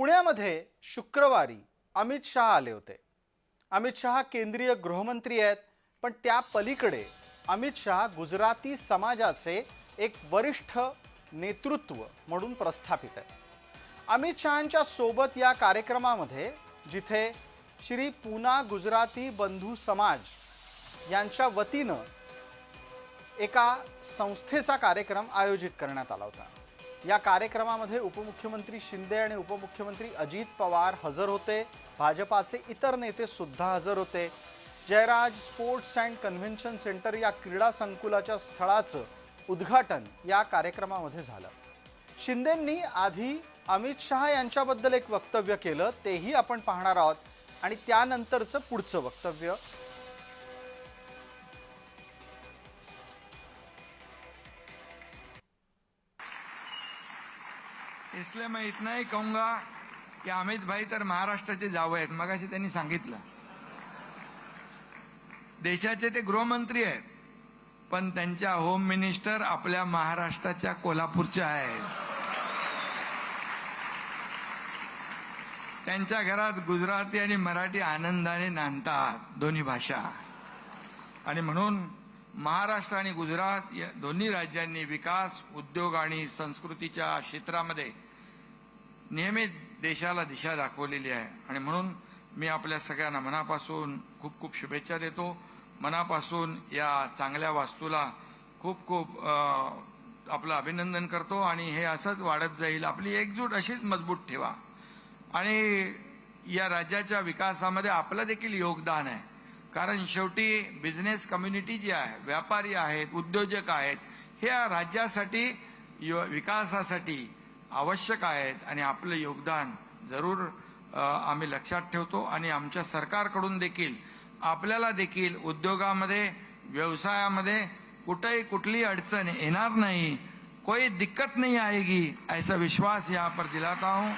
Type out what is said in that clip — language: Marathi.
पुण्यामध्ये शुक्रवारी अमित शहा आले होते। अमित शहा केंद्रीय गृहमंत्री आहेत, पण त्या पलीकडे अमित शहा गुजराती समाजाचे एक वरिष्ठ नेतृत्व म्हणून प्रस्थापित आहेत। अमित शहांच्या सोबत या कार्यक्रमामध्ये जिथे श्री पूना गुजराती बंधू समाज यांच्या वतीनं एका संस्थेचा कार्यक्रम आयोजित करण्यात आला होता। या कार्यक्रमामध्ये उपमुख्यमंत्री शिंदे आणि उपमुख्यमंत्री अजित पवार हजर होते। भाजपाचे इतर नेते सुद्धा हजर होते। Jayraj sports and convention centre या क्रीडा संकुलाच्या स्थळाचं उद्घाटन या कार्यक्रमामध्ये झालं। शिंदेंनी आधी अमित शहा यांच्याबद्दल एक वक्तव्य केलं, तेही आपण पाहणार आहोत आणि त्यानंतरचं पुढचं वक्तव्य। इसलिए मैं इतना ही कहूंगा कि अमित भाई तर महाराष्ट्राचे जावई आहेत। मगाशी त्यांनी सांगितलं देशाचे ते गृहमंत्री आहेत, पण त्यांच्या होम मिनिस्टर आपल्या महाराष्ट्राच्या कोल्हापूरच्या आहेत। त्यांच्या घरात गुजराती आणि मराठी आनंदाने नांदतात, दोन्ही भाषा। आणि म्हणून महाराष्ट्र आणि गुजरात या दोन्ही राज्यांनी विकास, उद्योग आणि संस्कृतीच्या क्षेत्रामध्ये नेहमी देशाला दिशा दाखवलेली आहे। आणि म्हणून मी आपल्या सगळ्यांना मनापासून खूप खूप शुभेच्छा देतो। मनापासून या चांगल्या वास्तूला खूप खूप आपलं अभिनंदन करतो आणि हे असंच वाढत जाईल। आपली एकजूट अशीच मजबूत ठेवा आणि या राज्याच्या विकासामध्ये आपलं देखील योगदान आहे। कारण शेवटी बिझनेस कम्युनिटी जी आहे, व्यापारी आहेत, उद्योजक आहेत, हे या राज्यासाठी विकासासाठी आवश्यक आहेत आणि आपलं योगदान जरूर आम्ही लक्षात ठेवतो। आणि आमच्या सरकारकडून देखील आपल्याला देखील उद्योगामध्ये, व्यवसायामध्ये कुठेही कुठली अडचण येणार नाही, कोई दिक्कत नहीं आएगी, ऐसा विश्वास यहाँ पर दिलाता हूँ।